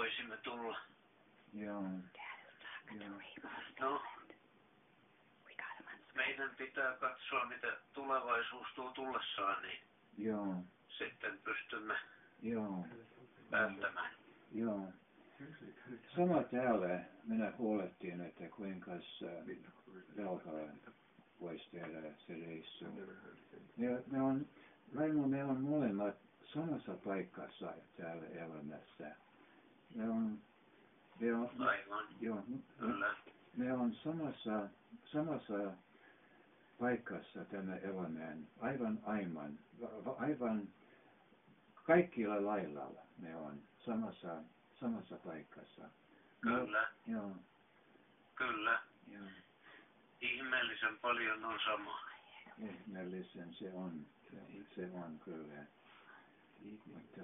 voisimme tulla. Joo. Joo. No, meidän pitää katsoa, mitä tulevaisuus tuo tullessaan, niin Joo. sitten pystymme Joo. päättämään. Joo. Sama täällä. Minä huolettiin, että kuinka velkaa voisi tehdä se reissu. Me on molemmat samassa paikassa täällä elämässä. Aivan. Joo, Kyllä. me on samassa paikassa tämä elämään. Aivan kaikilla lailla me on samassa paikassa. Kyllä. Joo. Kyllä. Joo. Ihmeellisen paljon on sama. Ihmeellisen se on. Se on kyllä. Mutta